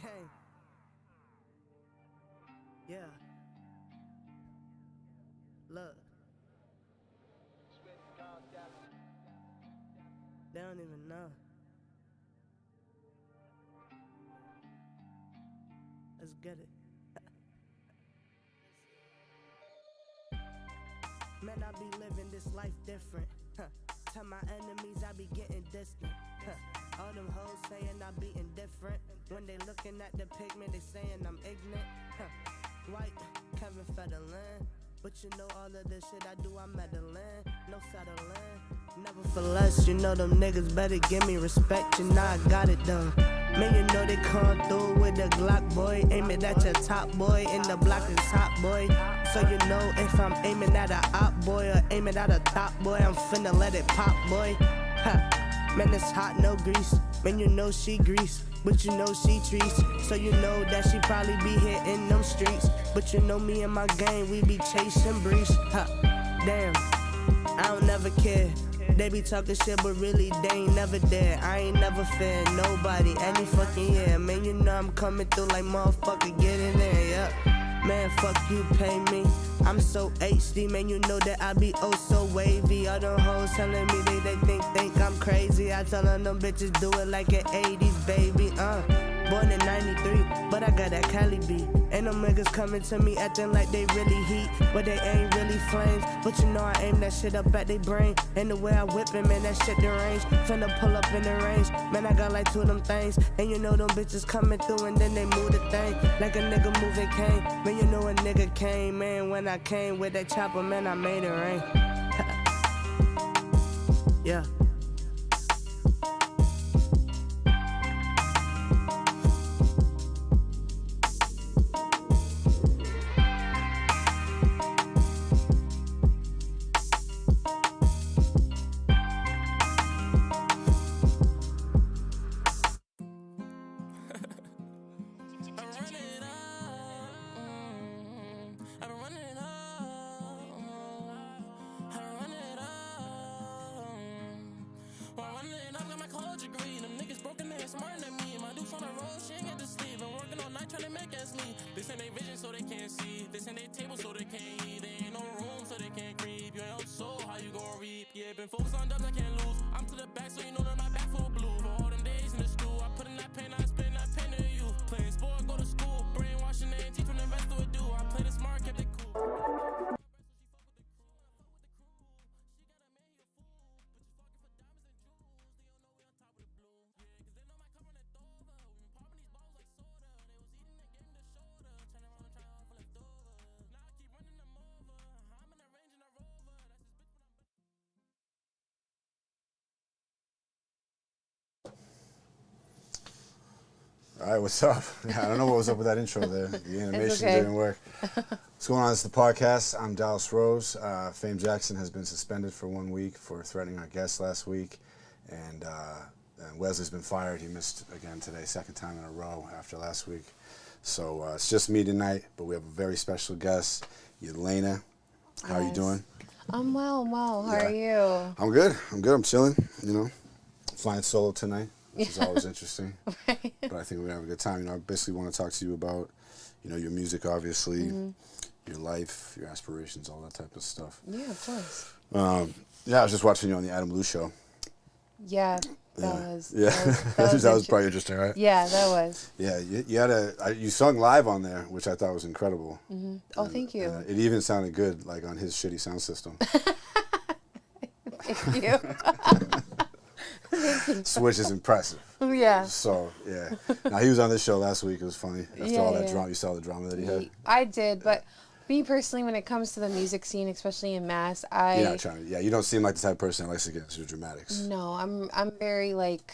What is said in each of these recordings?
Gang. Yeah. Look. They don't even know. Let's get it. Man, I be living this life different. Tell my enemies I be getting distant. All them hoes saying I be indifferent. When they looking at the pigment, they saying I'm ignorant. White, Kevin Federline. But you know all of the shit I do, I'm meddling. No settling, never for less. You know them niggas better give me respect. You know I got it done. Man, you know they come through with the Glock, boy. Aim it at your top, boy. In the block is hot, boy. So you know if I'm aiming at a op, boy, or aiming at a top, boy, I'm finna let it pop, boy. Ha. Man, it's hot, no grease. Man, you know she grease, but you know she trees. So you know that she probably be here in them streets. But you know me and my gang, we be chasing breeze. Ha. Damn, I don't never care. They be talking shit, but really they ain't never there. I ain't never fear nobody any fucking year. Man, you know I'm coming through like motherfucker, get in there, yeah. Man, fuck you, pay me. I'm so HD, man, you know that I be oh so wavy. All them hoes telling me they think I'm crazy. I tell them bitches do it like an 80s baby, Born in 93, but I got that Cali beat. Ain't no niggas coming to me acting like they really heat, but they ain't really flames. But you know I aim that shit up at they brain. And the way I whip it, man, that shit deranged. Finna pull up in the range, man, I got like 2 of them things. And you know them bitches coming through and then they move the thing like a nigga moving cane. Man, you know a nigga came, man, when I came with that chopper, man, I made it rain. Yeah. This ain't their vision so they can't see. This ain't their table so they can't eat. There ain't no room so they can't creep. You ain't so how you gon' reap? Yeah, been focused on dubs, I can't lose. I'm to the back so you know that my back full of blue. For all them days in the stool, I put in that pain, I spend that pain to you. Playing sport, go to school, brainwashing and teach from the rest of it do. I play the smart, kept it cool. All right, what's up? I don't know what was up with that intro there. The animation didn't work. What's going on? This is the podcast. I'm Dallas Rose. Fame Jackson has been suspended for 1 week for threatening our guest last week. And Wesley's been fired. He missed again today, second time in a row after last week. So it's just me tonight, but we have a very special guest, Yelena. How are you doing? I'm well. How are you? I'm good. I'm chilling, you know. Flying solo tonight, which is always interesting. Right. But I think we're going to have a good time. You know, I basically want to talk to you about, you know, your music, obviously, your life, your aspirations, all that type of stuff. Yeah, of course. Yeah, I was just watching you on the Adam Lou show. Yeah, that was that was probably interesting, right? Yeah, that was. Yeah, you had you sung live on there, which I thought was incredible. Mm-hmm. Oh, thank you. It even sounded good, like on his shitty sound system. Thank you. Which is impressive. Yeah. So, yeah. Now, he was on this show last week. It was funny. After all that drama, you saw the drama that he had? I did, but me personally, when it comes to the music scene, especially in Mass, You're not trying to, you don't seem like the type of person that likes to get into dramatics. No, I'm very, like,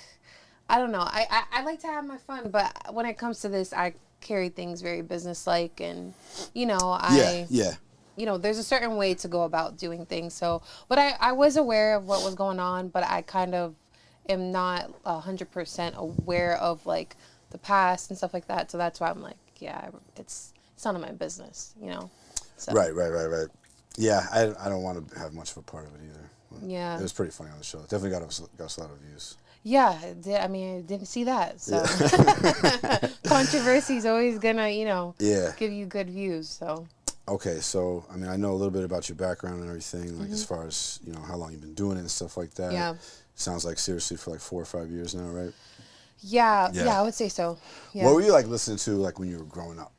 I don't know. I like to have my fun, but when it comes to this, I carry things very businesslike, and, you know, you know, there's a certain way to go about doing things. So, but I was aware of what was going on, but I kind of am not 100% aware of, like, the past and stuff like that. So that's why I'm like, yeah, it's none of my business, you know? So. Right. Yeah, I don't want to have much of a part of it either. Yeah. It was pretty funny on the show. It definitely got us a lot of views. Yeah, I mean, I didn't see that. So controversy is always gonna, give you good views. So. Okay, so I mean, I know a little bit about your background and everything, like as far as how long you've been doing it and stuff like that. Yeah. Sounds like seriously for like 4 or 5 years now, right? Yeah, I would say so. Yeah. What were you like listening to like when you were growing up?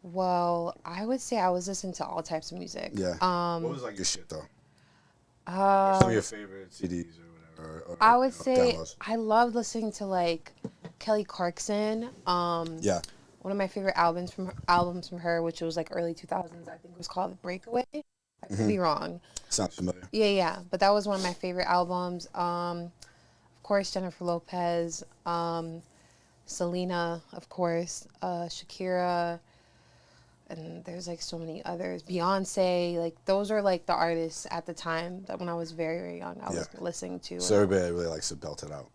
Well, I would say I was listening to all types of music. Yeah. What was like your shit though? Some of your favorite CDs or whatever. Or, I would say downloads. I loved listening to like Kelly Clarkson. Yeah. One of my favorite albums from her, which was like early 2000s, I think was called Breakaway. I could be wrong. Sounds familiar. Yeah. But that was one of my favorite albums. Of course, Jennifer Lopez, Selena, of course, Shakira, and there's like so many others. Beyonce, like those are like the artists at the time that when I was very, very young, I was listening to. So everybody really likes to belt it out.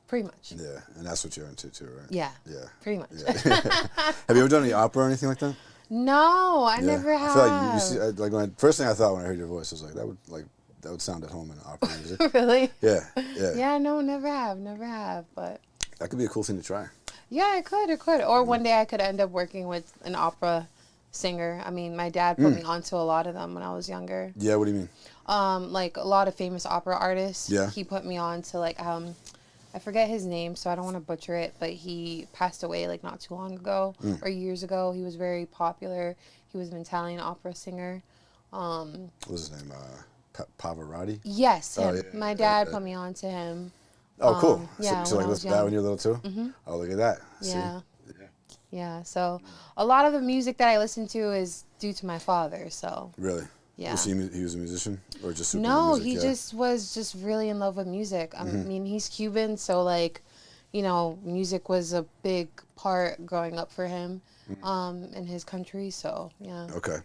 Pretty much. Yeah, and that's what you're into too, right? Yeah. Yeah. Pretty much. Yeah. Have you ever done any opera or anything like that? No, I never have. I feel like you see, like first thing I thought when I heard your voice was like that would sound at home in opera music. Really? Yeah. Yeah, no, never have, but. That could be a cool thing to try. Yeah, it could. Or one day I could end up working with an opera singer. I mean, my dad put me onto a lot of them when I was younger. Yeah, what do you mean? Like a lot of famous opera artists. Yeah. He put me on to like I forget his name, so I don't want to butcher it, but he passed away like not too long ago or years ago. He was very popular. He was an Italian opera singer. What was his name? Pavarotti? Yes, him. Oh, yeah, my dad put me on to him. Oh, cool. Yeah, so like when I was listen to that young. when you were little too? Mm-hmm. Oh, look at that. Yeah. See? Yeah, so a lot of the music that I listen to is due to my father, so. Really? Yeah. Was he was a musician or just super No, music? he just was really in love with music. I mean, he's Cuban, so like, music was a big part growing up for him in his country, so yeah. Okay.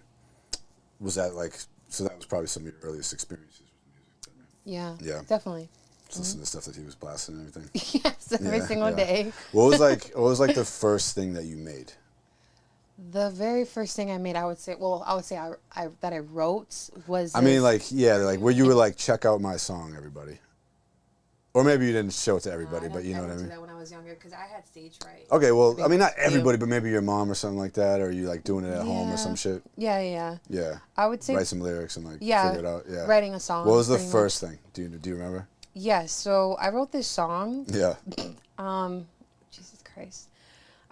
Was that like, so that was probably some of your earliest experiences with music? Yeah. Yeah. Definitely. Listen to stuff that he was blasting and everything. Yes, every single day. What was like the first thing that you made? The very first thing I made, I would say I that I wrote was. I mean, like where you were like, check out my song, everybody. Or maybe you didn't show it to everybody, but you know what I mean. I did that when I was younger because I had stage fright. Okay, well, I mean, not everybody, but maybe your mom or something like that, or you like doing it at home or some shit. Yeah. Yeah. I would say write some lyrics and like figure it out. Yeah. Writing a song. What was the first thing? Do you remember? Yes. So I wrote this song. Yeah. Jesus Christ.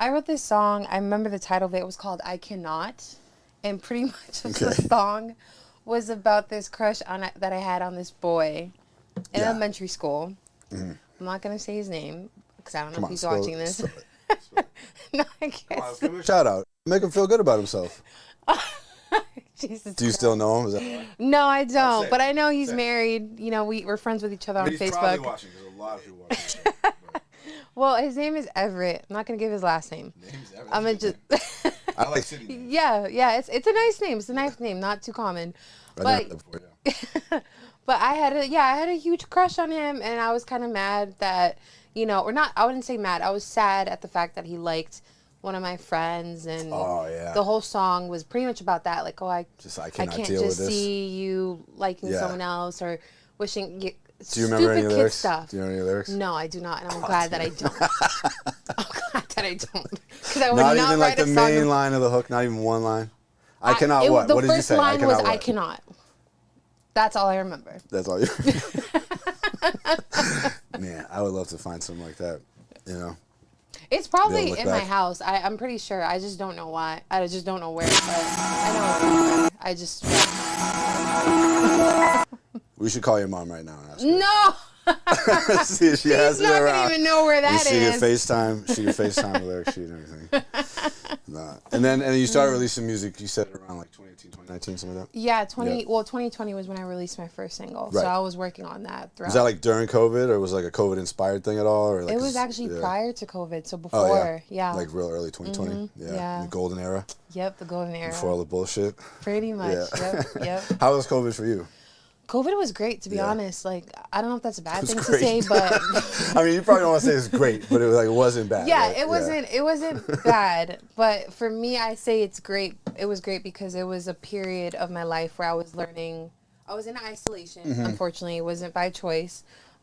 I wrote this song. I remember the title of it. It was called "I Cannot," and pretty much the song was about this crush that I had on this boy in elementary school. Mm-hmm. I'm not gonna say his name because I don't know if he's watching this. No, I can't. Come on, let's give him a shout out. Make him feel good about himself. Jesus Do you still know him? Is that right? No, I don't. But I know he's married. We're friends with each other on he's Facebook. Probably watching because a lot of people watch this show, but... Well, his name is Everett. I'm not gonna give his last name. Name's Everett. I'm gonna just. I like city names. Yeah. It's a nice name. It's a nice name. Not too common. But but I had a huge crush on him, and I was kind of mad that or not. I wouldn't say mad. I was sad at the fact that he liked one of my friends, and the whole song was pretty much about that. Like, I can't just see you liking someone else or wishing. Do you remember any lyrics? Stuff. Do you know any lyrics? No, I do not, and I'm glad that I don't. I'm glad that I don't, because I would not not even write like the main line of the hook. Not even one line. I cannot. What? What did you say? The first line was "I cannot." That's all I remember. That's all you. Man, I would love to find something like that. It's probably in my house. I'm pretty sure. I just don't know why. I just don't know where. But I know it's in there. I just. We should call your mom right now and ask her. No. See if she has it not around. gonna even know where that She is. can FaceTime. She can FaceTime the lyric sheet and everything. Nah. And then you started releasing music. You said around like 2018, 2019, something like that. Yeah, 2020 was when I released my first single. Right. So I was working on that throughout. Was that like during COVID, or was it like a COVID inspired thing at all, or like it was actually prior to COVID, so before, like real early 2020, yeah, the golden era. Yep, the golden era. Before all the bullshit. Pretty much. Yeah. Yep. How was COVID for you? COVID was great, to be honest. Like, I don't know if that's a bad thing to say, but I mean, you probably don't want to say it's great, but it wasn't bad. Yeah, right? it wasn't bad. But for me, I say it's great. It was great because it was a period of my life where I was learning. I was in isolation. Unfortunately, it wasn't by choice,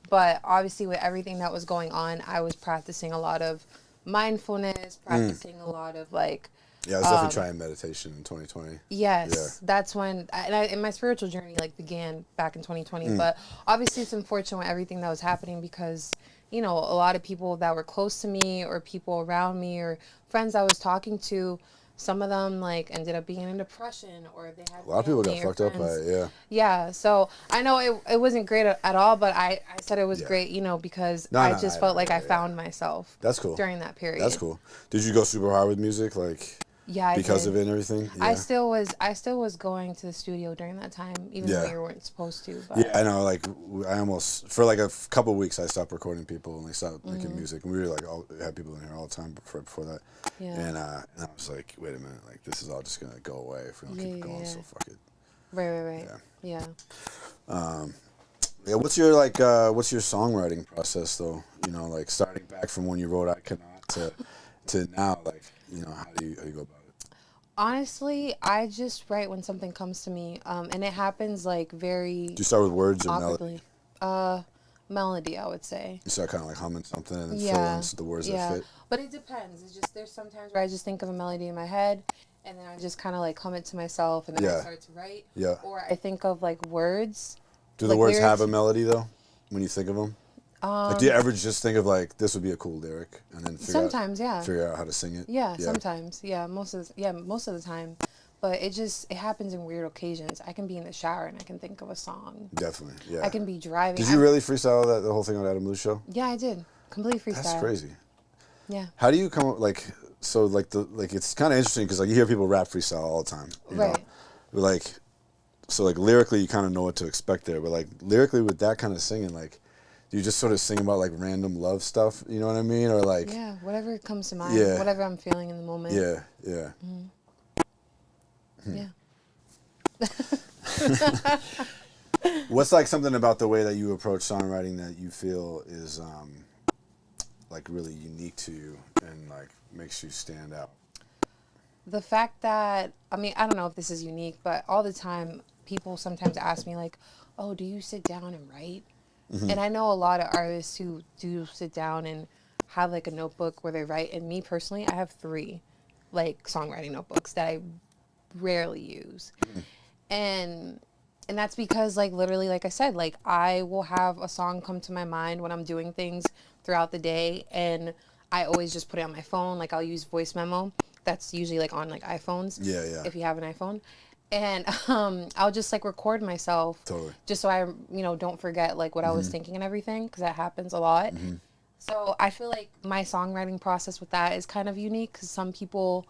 But obviously with everything that was going on, I was practicing a lot of mindfulness, practicing a lot of like... Yeah, I was definitely trying meditation in 2020. Yes, that's when... And my spiritual journey like began back in 2020. But obviously it's unfortunate with everything that was happening because, you know, a lot of people that were close to me or people around me or friends I was talking to, some of them like ended up being in depression or they had a lot of people got fucked up by it. Yeah. Yeah. So I know it wasn't great at all, but I said it was great, you know, because I just felt like I found myself. That's cool. During that period. That's cool. Did you go super hard with music, like? Yeah, because of it and everything. Yeah. I still was going to the studio during that time, even though we weren't supposed to. But. Yeah, I know. Like I almost for like a couple of weeks I stopped recording people and they stopped making music, and we were like had people in here all the time before that. Yeah. And I was like, wait a minute, like this is all just gonna go away if we don't keep it going. So fuck it. Right. Yeah. Yeah. What's your songwriting process though? You know, like starting back from when you wrote I Cannot to now, like. You know, how do you go about it? Honestly, I just write when something comes to me, and it happens like very. Do you start with words or awkwardly. Melody, I would say. You start kind of like humming something and then fill in the words that fit. But it depends. It's just there's sometimes where I just think of a melody in my head, and then I just kind of like hum it to myself, and then I start to write. Yeah. Or I think of like words. Do the words lyrics have a melody though, when you think of them? Like, do you ever just think of like this would be a cool lyric and then figure out how to sing it? Yeah, sometimes. Yeah, most of the time. But it happens in weird occasions. I can be in the shower and I can think of a song. Definitely, yeah. I can be driving. Did you really freestyle the whole thing on Adam Lou's show? Yeah, I did. Complete freestyle. That's crazy. Yeah. How do you come up it's kind of interesting because like you hear people rap freestyle all the time. You know? But like lyrically you kind of know what to expect there, but like lyrically with that kind of singing, like. You just sort of sing about like random love stuff, you know what I mean, or like whatever comes to mind, whatever I'm feeling in the moment. Yeah. What's like something about the way that you approach songwriting that you feel is like really unique to you and like makes you stand out? The fact that I don't know if this is unique, but all the time people sometimes ask me like, "Oh, do you sit down and write?" Mm-hmm. And I know a lot of artists who do sit down and have like a notebook where they write. And me personally, I have 3 like songwriting notebooks that I rarely use. Mm-hmm. And that's because like literally, like I said, like I will have a song come to my mind when I'm doing things throughout the day. And I always just put it on my phone. Like I'll use voice memo. That's usually like on like iPhones. Yeah. If you have an iPhone. And I'll just like record myself just so I, don't forget like what I was thinking and everything, because that happens a lot. Mm-hmm. So I feel like my songwriting process with that is kind of unique because some people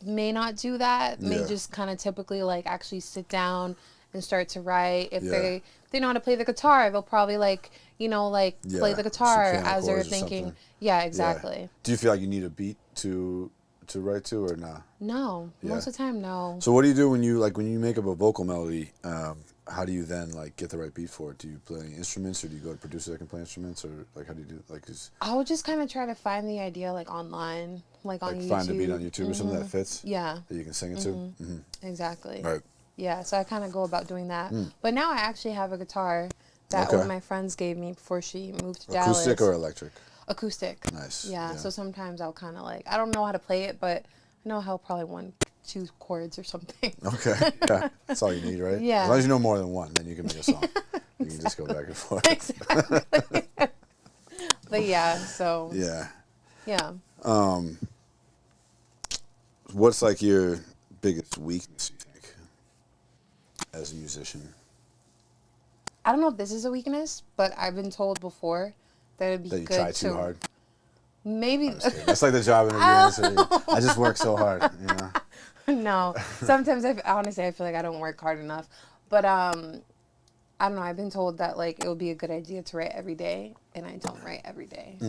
may not do that, may just kind of typically like actually sit down and start to write. If they know how to play the guitar, they'll probably like, play the guitar as they're thinking. Yeah, exactly. Yeah. Do you feel like you need a beat to write to or not? No, most of the time, no. So what do you do when you make up a vocal melody? How do you then like get the right beat for it? Do you play any instruments, or do you go to producer that can play instruments, or like how do you do like? I would just kind of try to find the idea like online, like on YouTube. Find a beat on YouTube or something that fits. Yeah. That you can sing it to. Mm-hmm. Exactly. Right. Yeah, so I kind of go about doing that. But now I actually have a guitar that one of my friends gave me before she moved to Dallas. Acoustic or electric? Acoustic. Nice. Yeah, so sometimes I'll kind of like, I don't know how to play it, but I know how probably 1-2 chords or something. Okay, yeah, that's all you need, right? Yeah. As long as you know more than one, then you can make a song. You can just go back and forth. Exactly. But yeah, so. Yeah. Yeah. What's like your biggest weakness, you think, as a musician? I don't know if this is a weakness, but I've been told before that it'd be good to... That you try too hard? Maybe. That's like the job interview. I just work so hard, you know? No. Sometimes, honestly, I feel like I don't work hard enough. But, I don't know. I've been told that, like, it would be a good idea to write every day, and I don't write every day.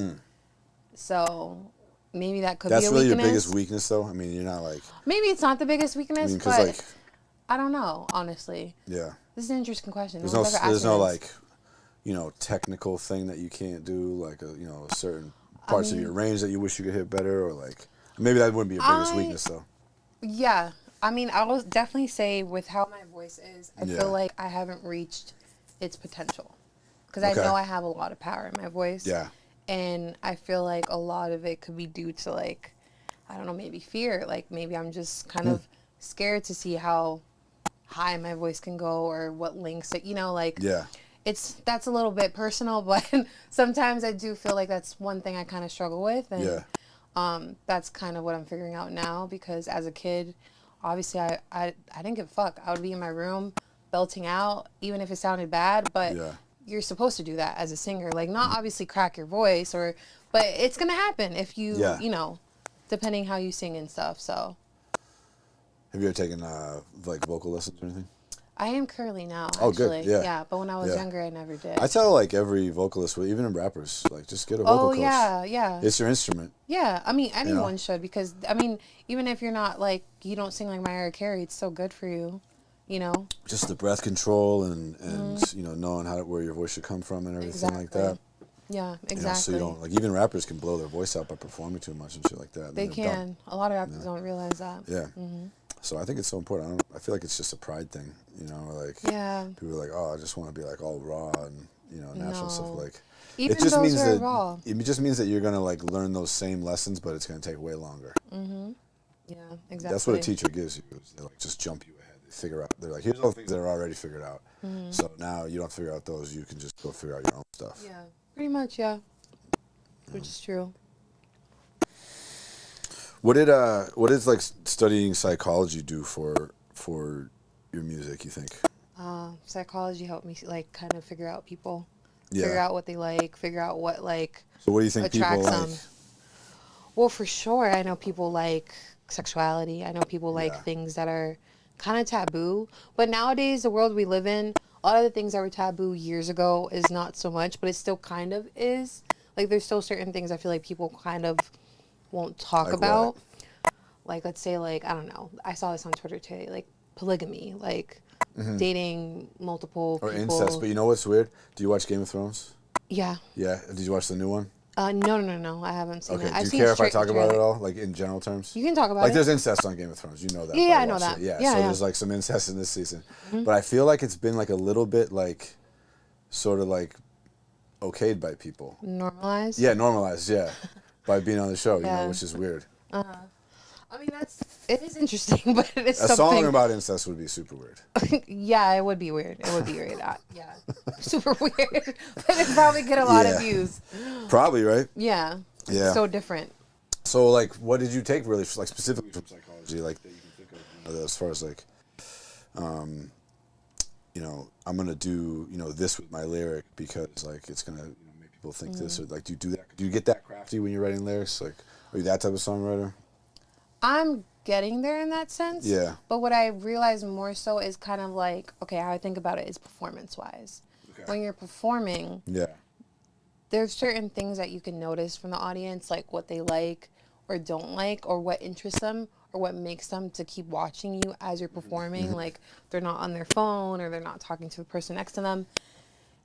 So, maybe that could be a weakness. That's really your biggest weakness, though? I mean, you're not, like... Maybe it's not the biggest weakness, but like, I don't know, honestly. Yeah. This is an interesting question. There's no like, technical thing that you can't do, like, certain parts of your range that you wish you could hit better, or, like... Maybe that wouldn't be your biggest weakness, though. Yeah. I mean, I will definitely say with how my voice is, I feel like I haven't reached its potential. because I know I have a lot of power in my voice. Yeah. And I feel like a lot of it could be due to like, I don't know, maybe fear. Like maybe I'm just kind of scared to see how high my voice can go or what lengths it, like. Yeah. That's a little bit personal, but sometimes I do feel like that's one thing I kind of struggle with. And that's kind of what I'm figuring out now, because as a kid, obviously I didn't give a fuck. I would be in my room belting out, even if it sounded bad, but you're supposed to do that as a singer. Like, not obviously crack your voice, but it's going to happen if you, depending how you sing and stuff, so. Have you ever taken, like, vocal lessons or anything? I am currently now, actually. Oh, good, yeah. Yeah, but when I was younger, I never did. I tell, like, every vocalist, even in rappers, like, just get a vocal coach. Oh, yeah. It's your instrument. Yeah, I mean, anyone should, because, I mean, even if you're not, like, you don't sing like Mariah Carey, it's so good for you, Just the breath control and knowing where your voice should come from and everything like that. Yeah, exactly. So you don't, like, even rappers can blow their voice out by performing too much and shit like that. They can. A lot of rappers don't realize that. Yeah. So I think it's so important. I feel like it's just a pride thing, like people are like, oh, I just want to be like all raw and natural stuff. Like even it just those means are that raw. It just means that you're gonna like learn those same lessons, but it's gonna take way longer. Yeah, exactly. That's what a teacher gives you. They like just jump you ahead. They figure out. They're like, here's all the things that are already figured out. So now you don't have to figure out those. You can just go figure out your own stuff. Yeah, pretty much. Yeah, which is true. What did like studying psychology do for your music, you think? Psychology helped me like kind of figure out people, Yeah. figure out what they like, figure out what like So what do you think people attracts like? them. Well, for sure, I know people like sexuality. I know people like Yeah. things that are kind of taboo. But nowadays, the world we live in, a lot of the things that were taboo years ago is not so much, but it still kind of is. Like, there's still certain things I feel like people kind of won't talk Like about. what? Like, let's say, like, I don't know. I saw this on Twitter today. Like, polygamy. Like, dating multiple Or people. incest. But you know what's weird? Do you watch Game of Thrones? Yeah. Yeah. Did you watch the new one? No. I haven't seen Okay. it. I've Do seen you care if I straight talk about it trailer. at all? Like in general terms? You can talk about Like it. there's incest on Game of Thrones. You know that. Yeah, but I know watched that. it. Yeah. Yeah, So yeah. there's like some incest in this season. But I feel like it's been like a little bit like sort of like okayed by people. Normalized? Yeah, normalized, yeah. By being on the show, Yeah. which is weird. I mean, it is interesting, but it is A something. song about incest would be super weird. Yeah, it would be weird. It would be weird. Yeah. Super weird. But it'd probably get a lot of views. Probably, right? Yeah. Yeah. So different. So, like, what did you take really, like, specifically from psychology, like, that you can think of, as far as, like, I'm going to do, this with my lyric because, like, it's going to make people think this, or, like, do you do that? Do you get that crafty when you're writing lyrics? Like, are you that type of songwriter? I'm getting there in that sense. Yeah. But what I realize more so is kind of like, okay, how I think about it is performance-wise. Okay. When you're performing, Yeah. there's certain things that you can notice from the audience, like what they like or don't like, or what interests them, or what makes them to keep watching you as you're performing. Like they're not on their phone or they're not talking to the person next to them.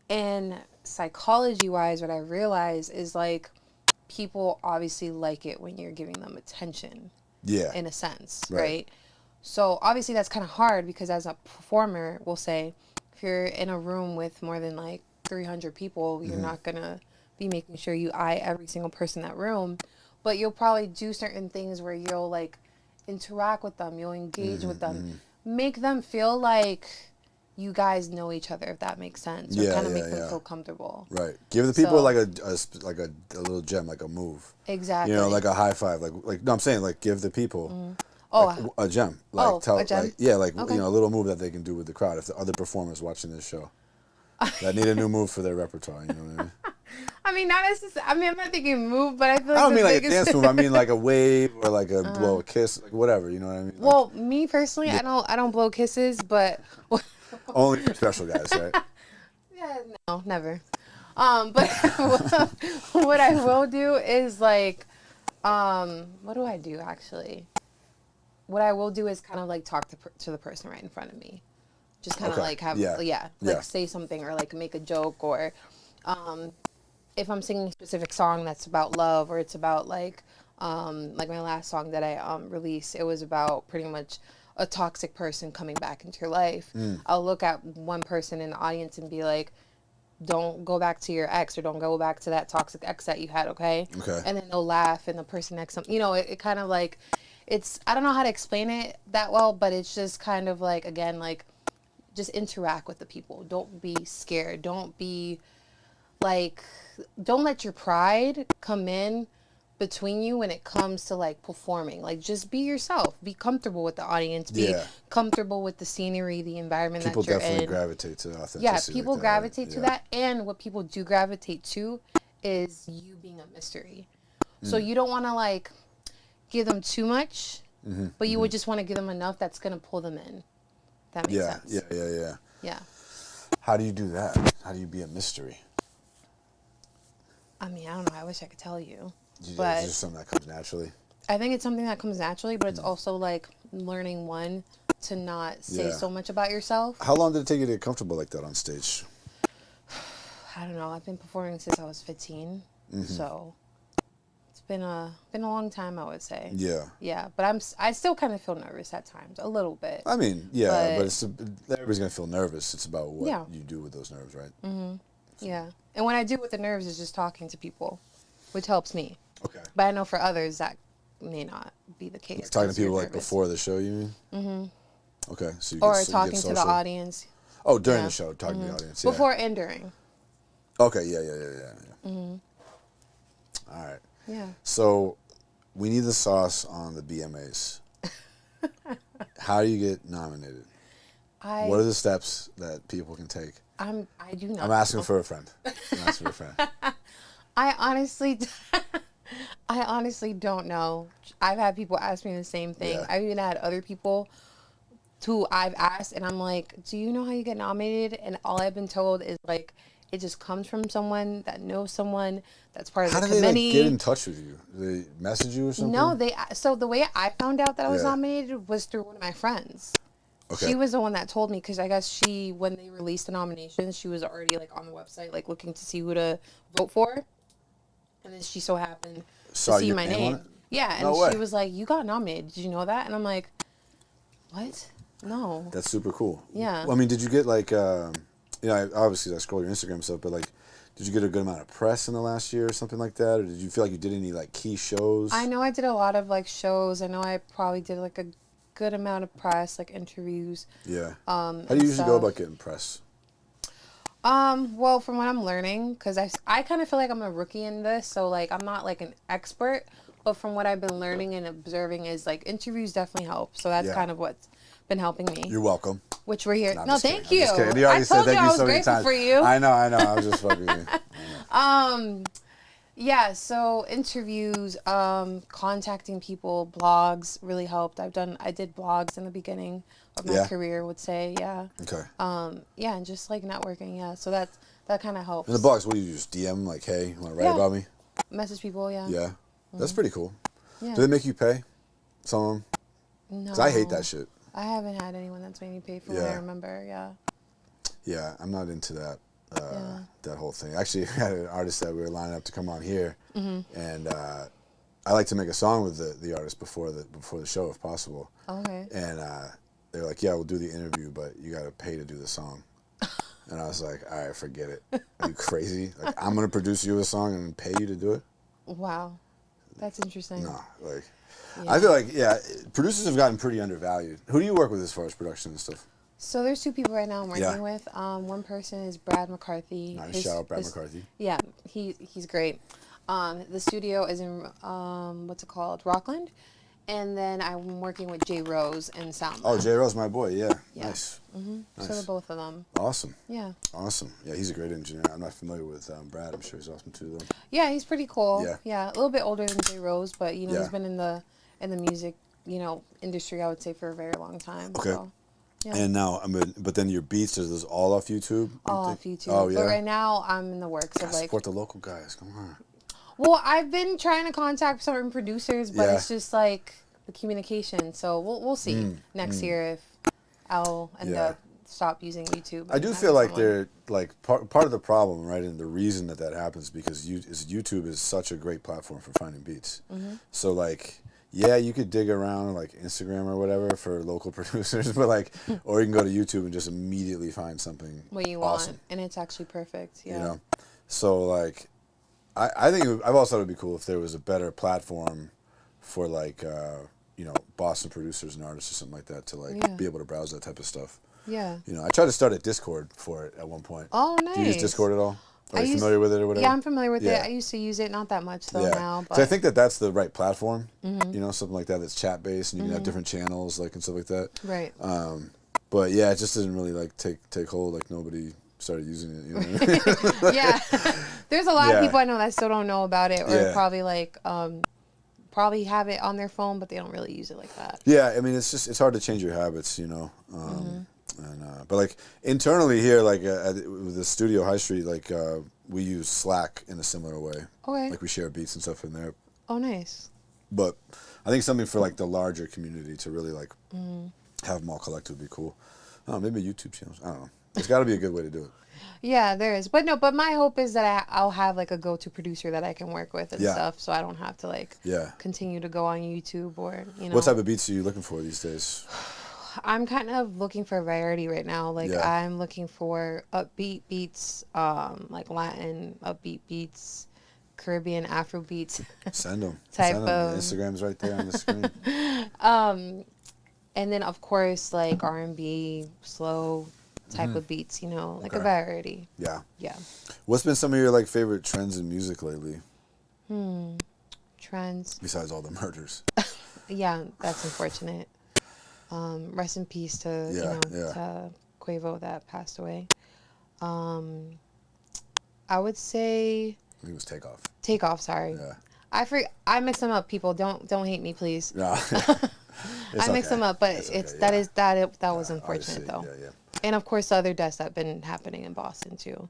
And psychology-wise, what I realize is like people obviously like it when you're giving them attention. Yeah. In a sense, right? So obviously that's kind of hard because as a performer, we'll say, if you're in a room with more than like 300 people, you're not going to be making sure you eye every single person in that room. But you'll probably do certain things where you'll like interact with them, you'll engage with them, make them feel like you guys know each other, if that makes sense. Or kind of make them feel comfortable. Right. Give the people like a little gem, like a move. Exactly. Like a high five. Like no, I'm saying like give the people a gem. Like a gem? Like a little move that they can do with the crowd if the other performers watching this show that need a new move for their repertoire. You know what I mean? I mean, not necessarily. I mean, I'm not thinking move, but I feel like I don't mean like a biggest dance move. I mean like a wave or like a blow a kiss, like whatever. You know what I mean? Like, well, me personally, I don't blow kisses, but only for special guys, right? yeah, no, never. But what I will do is like, what do I do actually? What I will do is kind of like talk to the person right in front of me, just kind of like have say something or like make a joke or, if I'm singing a specific song that's about love or it's about like my last song that I released, it was about pretty much a toxic person coming back into your life. I'll look at one person in the audience and be like, don't go back to your ex, or don't go back to that toxic ex that you had, okay? Okay. And then they'll laugh, and the person next to them, you know, it kind of like, it's, I don't know how to explain it that well, but it's just kind of like, again, like, just interact with the people. Don't be scared. Don't be like, don't let your pride come in between you when it comes to like performing. Like, just be yourself. Be comfortable with the audience. Be comfortable with the scenery, the environment that you're in. People definitely gravitate to authenticity. Yeah, people gravitate to that. And what people do gravitate to is you being a mystery. So you don't want to like give them too much, but you would just want to give them enough that's going to pull them in. That makes sense. Yeah. How do you do that? How do you be a mystery? I mean, I don't know. I wish I could tell you. But it's just something that comes naturally. I think it's something that comes naturally, but it's also like learning to not say so much about yourself. How long did it take you to get comfortable like that on stage? I don't know. I've been performing since I was 15, so it's been a long time, I would say. Yeah. Yeah, but I still kind of feel nervous at times, a little bit. I mean, but everybody's gonna feel nervous. It's about what you do with those nerves, right? Yeah, and what I do with the nerves is just talking to people, which helps me. Okay. But I know for others that may not be the case. Like talking to people like before the show, you mean? Okay, so you talking to the audience. Oh, during the show, talking to the audience. Yeah. Before and during. Okay, yeah. All right. Yeah. So, we need the sauce on the BMAs. How do you get nominated? What are the steps that people can take? I do not. I'm asking for a friend. I honestly don't know. I've had people ask me the same thing. Yeah. I've even had other people who I've asked, and I'm like, do you know how you get nominated? And all I've been told is like, it just comes from someone that knows someone that's part of the committee. How do they like, get in touch with you? Do they message you or something? No, so the way I found out that I was nominated was through one of my friends. Okay. She was the one that told me, because I guess when they released the nominations, she was already like on the website, like looking to see who to vote for. And then she so happened to see my name. Yeah, and she was like, you got nominated. Did you know that? And I'm like, what? No. That's super cool. Yeah. Well, I mean, did you get like, obviously I scroll your Instagram stuff, but like, did you get a good amount of press in the last year or something like that? Or did you feel like you did any like key shows? I know I did a lot of like shows. I know I probably did like a good amount of press, like interviews. Yeah. How do you usually go about getting press? Well, from what I'm learning, because I kind of feel like I'm a rookie in this, so like I'm not like an expert, but from what I've been learning and observing is like interviews definitely help. So that's kind of what's been helping me. You're welcome. Which we're here. No, thank you. I told you I was grateful for you. I know. I was just fucking with you. Yeah, so interviews, contacting people, blogs really helped. I did blogs in the beginning of my career, would say, Okay. Yeah, and just like networking, so that kind of helps. In the blogs, what do you just DM, like, hey, you want to write about me? Message people, yeah. Yeah. That's pretty cool. Yeah. Do they make you pay? Some of them? No. Because I hate that shit. I haven't had anyone that's made me pay for what I remember, Yeah, I'm not into that. That whole thing. Actually, I had an artist that we were lining up to come on here, and I like to make a song with the artist before the show if possible. Okay. And they were like, "Yeah, we'll do the interview, but you got to pay to do the song." And I was like, "All right, forget it. Are you crazy? Like, I'm gonna produce you a song and pay you to do it?" Wow, that's interesting. No, like, I feel like producers have gotten pretty undervalued. Who do you work with as far as production and stuff? So there's two people right now I'm working with. One person is Brad McCarthy. Nice, shout out Brad McCarthy. Yeah, he's great. The studio is in what's it called, Rockland, and then I'm working with Jay Rose and Sound. Oh, Jay Rose, my boy. Yeah. Nice. Nice. So they're both of them. Awesome. Yeah. Awesome. Yeah, he's a great engineer. I'm not familiar with Brad. I'm sure he's awesome too, though. Yeah, he's pretty cool. Yeah. A little bit older than Jay Rose, but he's been in the music industry, I would say, for a very long time. Okay. So. Yeah. And now, but then your beats, are those all off YouTube? All off YouTube. Oh, yeah. But right now, I'm in the works of like... Support the local guys, come on. Well, I've been trying to contact certain producers, but it's just like the communication. So we'll see next year if I'll end up stop using YouTube. I do feel like they're like part of the problem, right? And the reason that happens because YouTube is such a great platform for finding beats. So like yeah, you could dig around on like Instagram or whatever for local producers, but like, or you can go to YouTube and just immediately find something what you awesome. want, and it's actually perfect. Yeah. You know, so like, I think I've also thought it'd be cool if there was a better platform for like, you know, Boston producers and artists or something like that to like be able to browse that type of stuff. Yeah. You know, I tried to start a Discord for it at one point. Oh, nice. Do you use Discord at all? Are you familiar with it or whatever? Yeah, I'm familiar with it. I used to use it, not that much though now. But I think that that's the right platform. You know, something like that that's chat based, and you can have different channels like and stuff like that. Right. But yeah, it just didn't really like take hold. Like nobody started using it. You know what I mean? Yeah. There's a lot of people I know that still don't know about it, or probably like probably have it on their phone, but they don't really use it like that. Yeah, I mean, it's hard to change your habits, you know. But like internally here, like with the studio High Street, like we use Slack in a similar way. Okay. Like we share beats and stuff in there. Oh, nice. But I think something for like the larger community to really like have them all collected would be cool. I don't know, maybe YouTube channels. I don't know. There's got to be a good way to do it. Yeah, there is. But my hope is that I'll have like a go-to producer that I can work with and stuff, so I don't have to like continue to go on YouTube or, you know. What type of beats are you looking for these days? I'm kind of looking for variety right now. Like I'm looking for upbeat beats, like Latin upbeat beats, Caribbean Afro beats. Send them. Type Send them. of. The Instagram's right there on the screen. And then of course like R&B, slow type of beats. You know, like a variety. Yeah. Yeah. What's been some of your like favorite trends in music lately? Trends. Besides all the murders. Yeah, that's unfortunate. Rest in peace to to Quavo that passed away. I would say I think it was Takeoff. Takeoff, sorry. Yeah. I mix them up. People don't hate me, please. No. I mix them up, but that was unfortunate though. Yeah, yeah. And of course, the other deaths that have been happening in Boston too.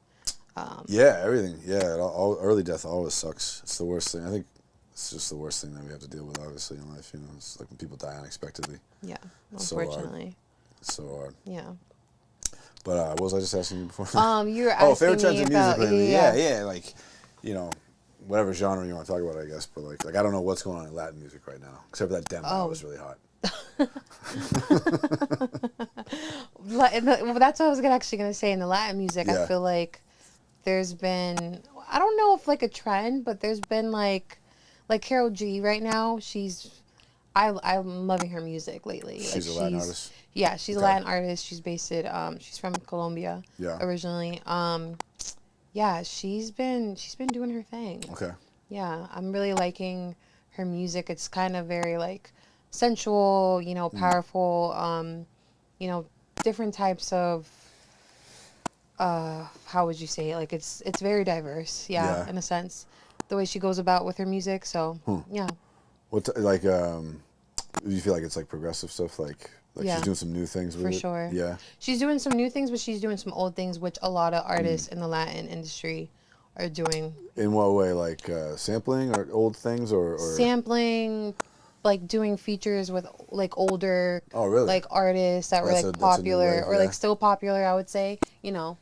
Everything. Yeah, all early death always sucks. It's the worst thing. I think it's just the worst thing that we have to deal with, obviously, in life. You know, it's like when people die unexpectedly. Yeah, unfortunately. It's so hard. Yeah. But what was I just asking you before? You were asking favorite trends me in about music lately. Yeah, like, you know, whatever genre you want to talk about, I guess. But like I don't know what's going on in Latin music right now, except for that demo that was really hot. Well, that's what I was actually gonna say. In the Latin music, I feel like there's been, I don't know if like a trend, but there's been like Karol G right now. I'm loving her music lately. She's a Latin artist. Yeah, she's a Latin artist. She's based she's from Colombia originally. Yeah, she's been doing her thing. Okay. Yeah, I'm really liking her music. It's kind of very like sensual, you know, powerful, you know, different types of how would you say it? Like it's very diverse, in a sense. The way she goes about with her music, so yeah. What like do you feel like it's like progressive stuff, like she's doing some new things with it? For sure. Yeah. She's doing some new things, but she's doing some old things, which a lot of artists in the Latin industry are doing. In what way? Like sampling or old things or sampling, like doing features with like older like artists that were like popular or like still popular, I would say, you know.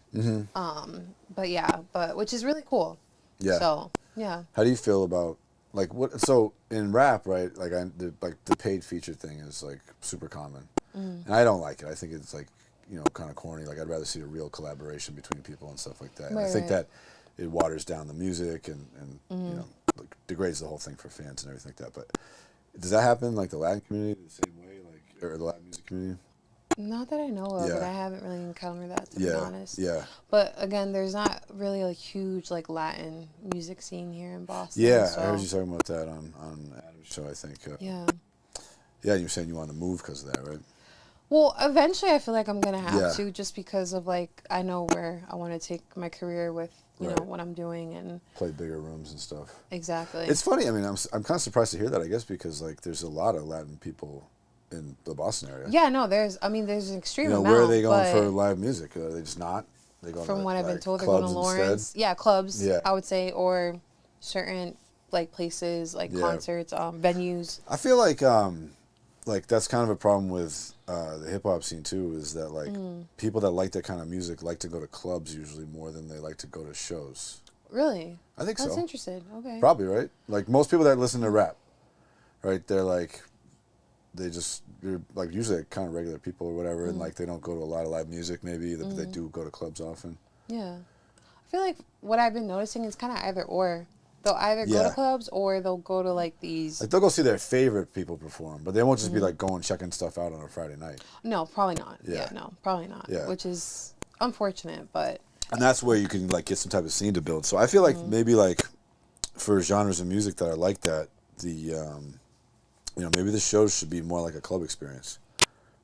But which is really cool. Yeah. So, yeah. How do you feel about like what? So in rap, right? Like the paid feature thing is like super common, and I don't like it. I think it's like, you know, kind of corny. Like I'd rather see a real collaboration between people and stuff like that. And I think that it waters down the music and you know, like degrades the whole thing for fans and everything like that. But does that happen like the Latin community the same way, like or the Latin music community? Not that I know of, but I haven't really encountered that, to be honest. Yeah. But again, there's not really a huge like Latin music scene here in Boston. Yeah, so. I heard you talking about that on Adam's show, I think. Yeah. Yeah, you were saying you want to move because of that, right? Well, eventually I feel like I'm going to have to, just because of like, I know where I want to take my career with, you know, what I'm doing and play bigger rooms and stuff. Exactly. It's funny. I mean, I'm kind of surprised to hear that, I guess, because like there's a lot of Latin people in the Boston area. Yeah, no, there's an extreme amount. Where are they going for live music? Are they just not? They go from what I've been told, they're going to Lawrence. Instead? Yeah, clubs, I would say, or certain like places, like concerts, venues. I feel like that's kind of a problem with the hip hop scene too, is that like people that like that kind of music like to go to clubs usually more than they like to go to shows. Really? I think so. That's interesting. Okay. Probably, right? Like most people that listen to rap, right? They're like, they're like usually kind of regular people or whatever, and like they don't go to a lot of live music maybe, but they do go to clubs often. Yeah. I feel like what I've been noticing is kind of either or. They'll either go to clubs or they'll go to like these. Like they'll go see their favorite people perform, but they won't just be like going checking stuff out on a Friday night. No, probably not. Yeah, no, probably not. Yeah. Which is unfortunate, but. And that's where you can like get some type of scene to build. So I feel like maybe like for genres of music that are like that, the you know, maybe the shows should be more like a club experience.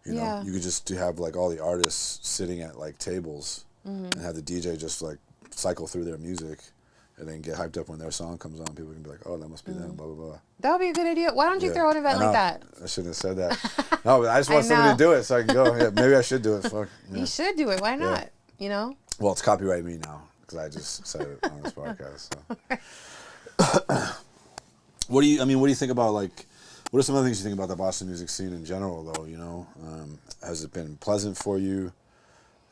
You know, you could just have like all the artists sitting at like tables and have the DJ just like cycle through their music. And then get hyped up when their song comes on. People can be like, oh, that must be them, blah, blah, blah. That would be a good idea. Why don't you throw an event like that? I shouldn't have said that. No, but I just want somebody to do it so I can go. Yeah, maybe I should do it. Fuck. Yeah. You should do it. Why not? You know? Well, it's copyright me now because I just said it on this podcast. So. What do you think about, like, what are some of the things you think about the Boston music scene in general, though, you know? Has it been pleasant for you?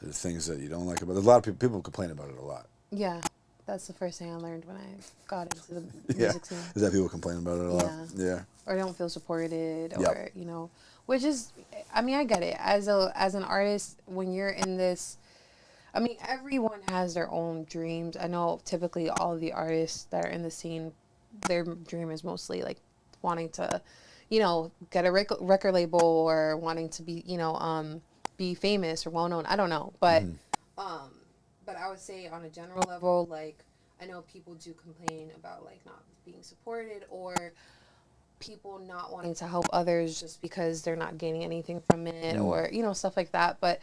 Are there things that you don't like about it? A lot of people complain about it a lot. Yeah. That's the first thing I learned when I got into the music scene. Is that people complain about it a lot? Yeah. Or don't feel supported, or you know, which is, I mean, I get it. As an artist, when you're in this, I mean, everyone has their own dreams. I know typically all of the artists that are in the scene, their dream is mostly like wanting to, you know, get a record label or wanting to be, you know, be famous or well known. I don't know, but. But I would say on a general level, like, I know people do complain about, like, not being supported or people not wanting to help others just because they're not gaining anything from it or, you know, stuff like that. But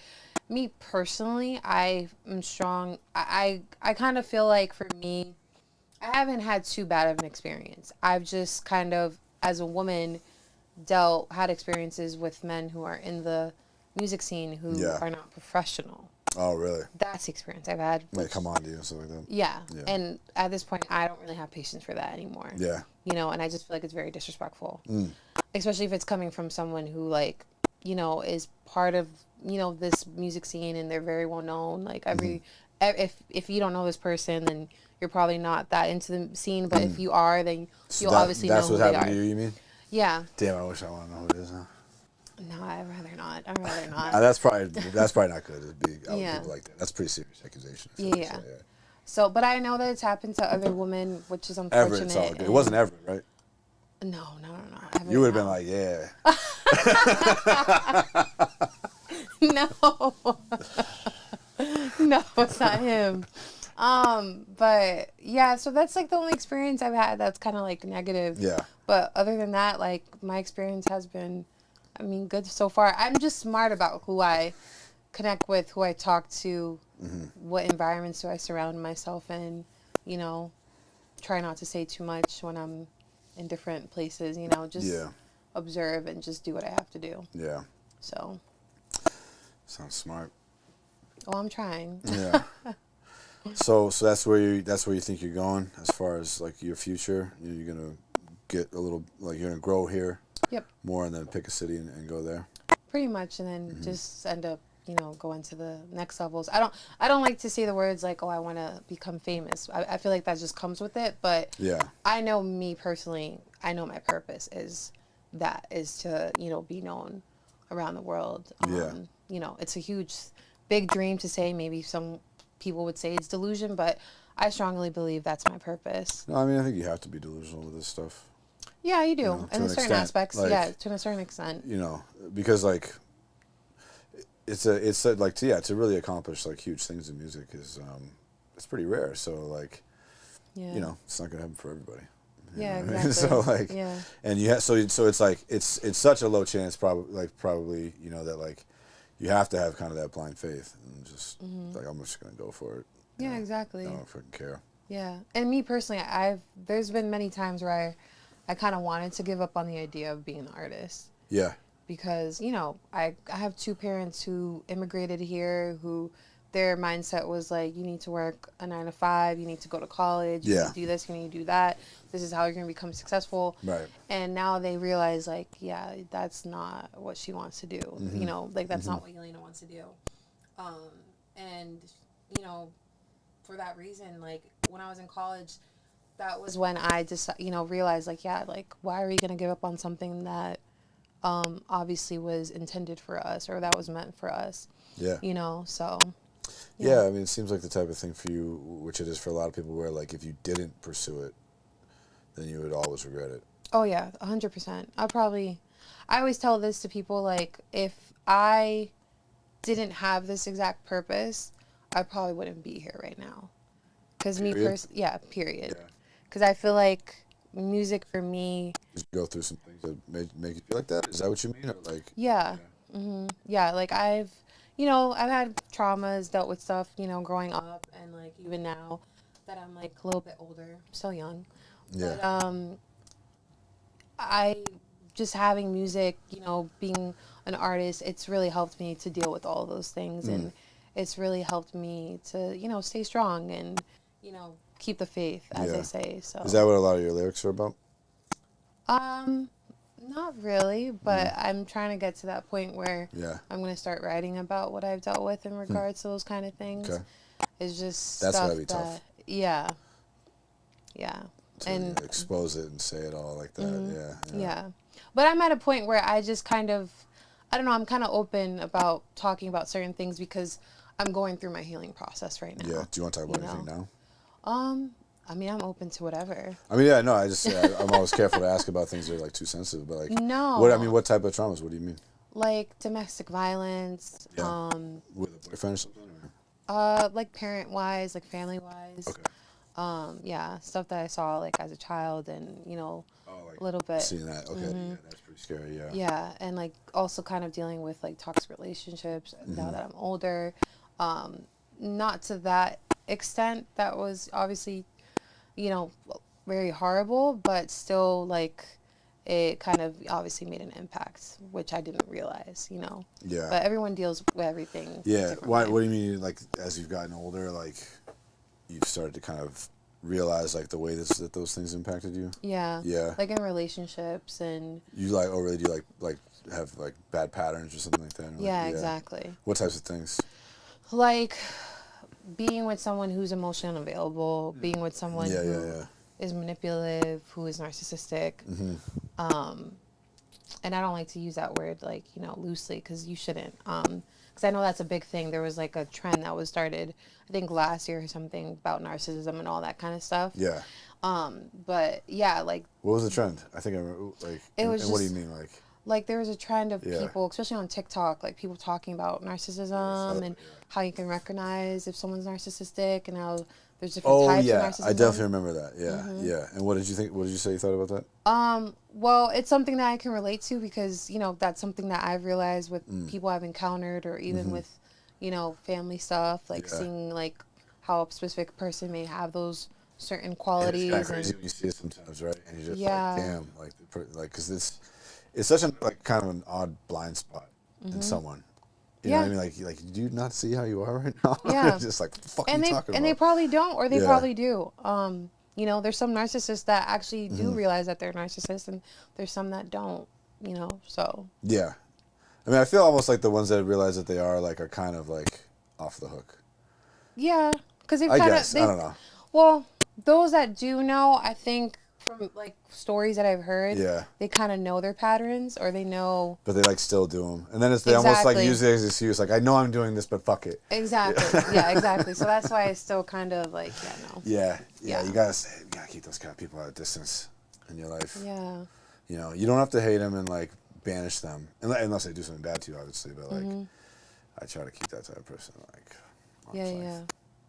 me personally, I am strong. I kind of feel like for me, I haven't had too bad of an experience. I've just kind of, as a woman, had experiences with men who are in the music scene who are not professional. Oh, really? That's the experience I've had. Like, come on to you and stuff like that. Yeah. And at this point, I don't really have patience for that anymore. Yeah. You know, and I just feel like it's very disrespectful. Especially if it's coming from someone who, like, you know, is part of, you know, this music scene and they're very well known. Like, if you don't know this person, then you're probably not that into the scene. But if you are, then you'll obviously know who they are. That's what happened to you mean? Yeah. Damn, I wish I want to know who it is now. No, I'd rather not. That's probably not good to be out with people like that. That's pretty serious accusation. Yeah. So, but I know that it's happened to other women, which is unfortunate. Everett, it's all good. It wasn't Everett, right? No. Everett, you would have been like, yeah. No, it's not him. But yeah, so that's like the only experience I've had that's kind of like negative. Yeah. But other than that, like my experience has been, I mean, good so far. I'm just smart about who I connect with, who I talk to, what environments do I surround myself in, you know, try not to say too much when I'm in different places, you know, just observe and just do what I have to do. Yeah. So. Sounds smart. Oh, I'm trying. Yeah. So that's where you think you're going as far as like your future. You're gonna get a little, like, you're gonna grow here. Yep. More and then pick a city and go there. Pretty much, and then just end up, you know, going to the next levels. I don't like to say the words like, oh, I want to become famous. I feel like that just comes with it. But I know me personally, I know my purpose is to, you know, be known around the world. You know, it's a huge, big dream to say. Maybe some people would say it's delusion, but I strongly believe that's my purpose. No, I mean, I think you have to be delusional with this stuff. Yeah, you do. You know, in certain aspects, like, to a certain extent. You know, because like it's like to really accomplish like huge things in music is it's pretty rare. So like, you know, it's not gonna happen for everybody. Yeah, exactly. I mean? So like, and you have so it's like it's such a low chance probably you know that like you have to have kind of that blind faith and just like I'm just gonna go for it. Yeah, exactly. I don't fucking care. Yeah, and me personally, there's been many times where I kind of wanted to give up on the idea of being an artist. Yeah. Because, you know, I have two parents who immigrated here, who their mindset was like, you need to work a 9 to 5, you need to go to college, you need to do this, you need to do that. This is how you're going to become successful. Right. And now they realize, like, yeah, that's not what she wants to do. You know, like, that's not what Yelena wants to do. And, you know, for that reason, like, when I was in college, that was when I just, realized, like, yeah, like, why are we going to give up on something that obviously was intended for us or that was meant for us? Yeah. So. Yeah, I mean, it seems like the type of thing for you, which it is for a lot of people, where, like, if you didn't pursue it, then you would always regret it. Oh, yeah, 100%. I always tell this to people, like, if I didn't have this exact purpose, I probably wouldn't be here right now. Because period. Because I feel like music for me... Did you go through some things that make you feel like that? Is that what you mean? Or like, yeah. Mm-hmm. Yeah, like I've had traumas, dealt with stuff, growing up, and like even now that I'm like a little bit older, I'm still young. Yeah. But I just having music, being an artist, it's really helped me to deal with all those things, and it's really helped me to, stay strong and, keep the faith, as they say. So is that what a lot of your lyrics are about? Not really, but I'm trying to get to that point where I'm going to start writing about what I've dealt with in regards to those kind of things. Okay. It's just that's stuff gotta be tough. Yeah. To and expose it and say it all like that. Yeah. But I'm at a point where I just kind of, I don't know, I'm kind of open about talking about certain things because I'm going through my healing process right now. Yeah. Do you want to talk about anything now? I mean, I'm open to whatever. I mean, yeah, no, I'm always careful to ask about things that are like too sensitive, but like, no. What type of traumas? What do you mean? Like domestic violence. Yeah. With a boyfriend or something? Like parent-wise, like family-wise. Okay. Yeah, stuff that I saw like as a child, and a little bit. Seeing that, okay, yeah, that's pretty scary. Yeah. Yeah, and like also kind of dealing with like toxic relationships now that I'm older. Not to that extent. That was obviously, very horrible, but still like it kind of obviously made an impact, which I didn't realize. Yeah. But everyone deals with everything. Yeah. Why? What do you mean? Like as you've gotten older, like you've started to kind of realize like the way that those things impacted you? Yeah. Yeah. Like in relationships and... You like, oh really, do you like have like bad patterns or something like that? Yeah, exactly. What types of things? Like being with someone who's emotionally unavailable, being with someone who is manipulative, who is narcissistic. And I don't like to use that word like, loosely because you shouldn't. Because I know that's a big thing. There was like a trend that was started, I think last year or something, about narcissism and all that kind of stuff. Yeah. But yeah, like. What was the trend? I think I remember. Like. It was. And what do you mean, like? Like there was a trend of people, especially on TikTok, like people talking about narcissism and how you can recognize if someone's narcissistic and how there's different types of narcissism. I definitely remember that. Yeah, yeah. And what did you think? What did you say you thought about that? Well, it's something that I can relate to because that's something that I've realized with people I've encountered, or even with family stuff, like seeing like how a specific person may have those certain qualities. It's kind of crazy when you see it sometimes, right? And you're just like, damn, like because it's such a like kind of an odd blind spot in someone. You know what I mean? Like, do you not see how you are right now? Yeah. Just like, what the fuck are you talking about? And they probably don't, or they probably do. There's some narcissists that actually do realize that they're narcissists, and there's some that don't, so. Yeah. I mean, I feel almost like the ones that realize that they are, like, are kind of, like, off the hook. Yeah. Because they've I don't know. Well, those that do know, I think, from like stories that I've heard, they kind of know their patterns, or they know. But they like still do them, and then they almost like use it as an excuse, like I know I'm doing this, but fuck it. Exactly. Yeah, exactly. So that's why I still kind of like no. Yeah. You gotta keep those kind of people at a distance in your life. Yeah. You don't have to hate them and like banish them, unless they do something bad to you, obviously. But like, I try to keep that type of person like.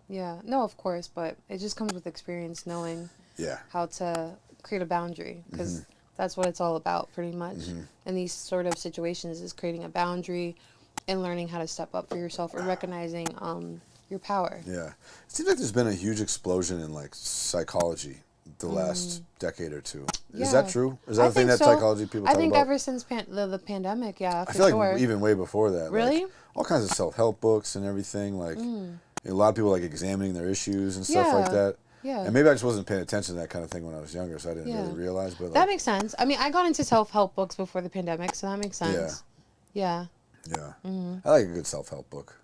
Yeah. No, of course, but it just comes with experience, knowing. Yeah. How to create a boundary, because that's what it's all about, pretty much. In these sort of situations, is creating a boundary and learning how to step up for yourself, or recognizing your power. Yeah. It seems like there's been a huge explosion in like psychology the last decade or two. Yeah. Is that true? Is that a thing that psychology people talk about? I think ever since the pandemic, yeah, for sure. I feel like even way before that. Really? Like, all kinds of self-help books and everything. Like a lot of people like examining their issues and stuff like that. Yeah. And maybe I just wasn't paying attention to that kind of thing when I was younger, so I didn't really realize. But like, that makes sense. I mean, I got into self-help books before the pandemic, so that makes sense. Yeah. Yeah. I like a good self-help book.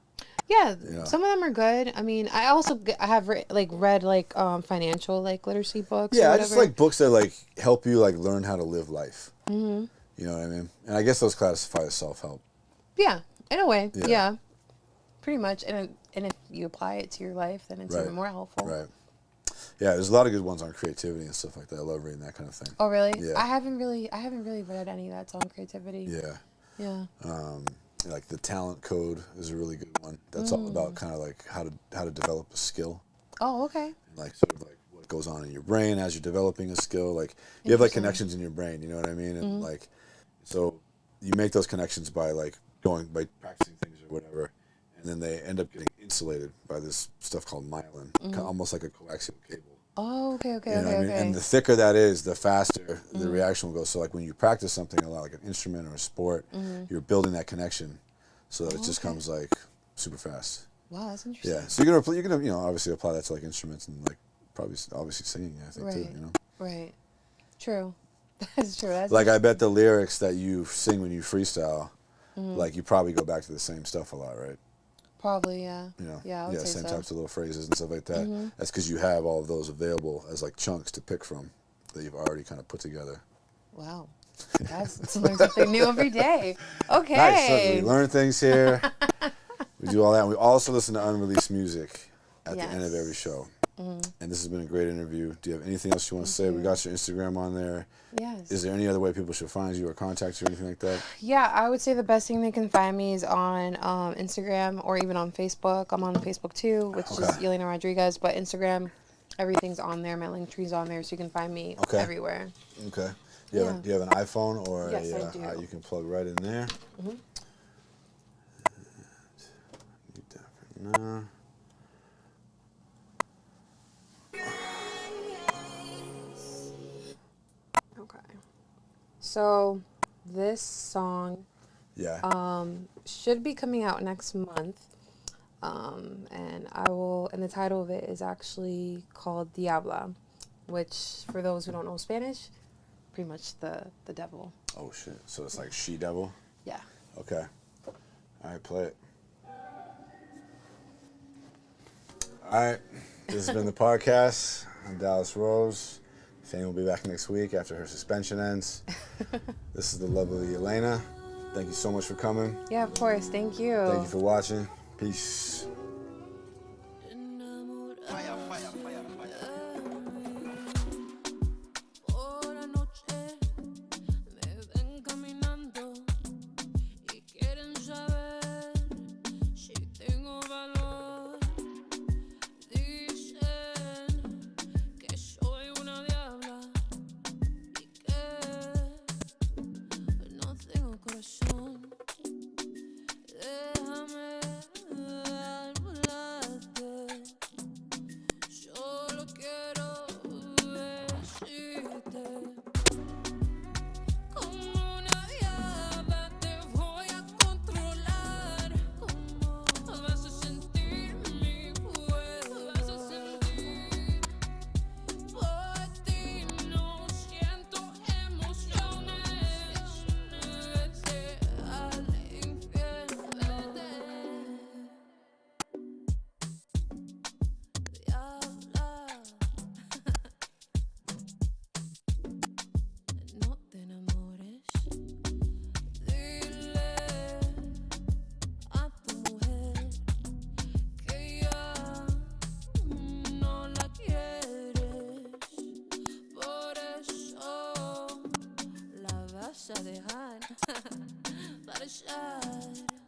Yeah, You know? some of them are good. I mean, I also have read financial literacy books. Yeah, or I just like books that like help you like learn how to live life. Mm-hmm. You know what I mean? And I guess those classify as self-help. Yeah, in a way. Yeah. Yeah, pretty much. And if you apply it to your life, then it's even more helpful. Right. Yeah, there's a lot of good ones on creativity and stuff like that. I love reading that kind of thing. Oh, really? Yeah. I haven't really read any that's on creativity. Yeah. Yeah. Like the talent code is a really good one. That's all about kind of like how to develop a skill. Oh, okay. And like sort of like what goes on in your brain as you're developing a skill. Like you have like connections in your brain, you know what I mean? And like, so you make those connections by practicing things or whatever, and then they end up getting insulated by this stuff called myelin, almost like a coaxial cable. Oh, okay. You know what I mean? And the thicker that is, the faster the reaction will go. So like when you practice something a lot, like an instrument or a sport, you're building that connection so that it just comes like super fast. Wow, that's interesting. Yeah. So you're gonna obviously apply that to like instruments and like probably obviously singing, I think too. You know. Right. True. That's true. That's like I bet the lyrics that you sing when you freestyle, like you probably go back to the same stuff a lot, right? Probably, yeah. You know, yeah, I would say same so. types of little phrases and stuff like that. That's because you have all of those available as like chunks to pick from that you've already kind of put together. Wow, that's learn something new every day. Okay, nice. So we learn things here. We do all that. And we also listen to unreleased music at the end of every show. And this has been a great interview. Do you have anything else you want to say? We got your Instagram on there. Yes. Is there any other way people should find you or contact you or anything like that? Yeah, I would say the best thing they can find me is on Instagram or even on Facebook. I'm on Facebook too, which is Yelena Rodriguez. But Instagram, everything's on there. My link tree's on there, so you can find me everywhere. Okay. Do you have an iPhone or yes, I do. You can plug right in there. Need that for now. So this song should be coming out next month. And the title of it is actually called Diabla, which for those who don't know Spanish, pretty much the devil. Oh shit. So it's like she devil? Yeah. Okay. All right, play it. All right. This has been the podcast. I'm Dallas Rose. Fane will be back next week after her suspension ends. This is the lovely Yelena. Thank you so much for coming. Yeah, of course. Thank you. Thank you for watching. Peace. Dejar para echar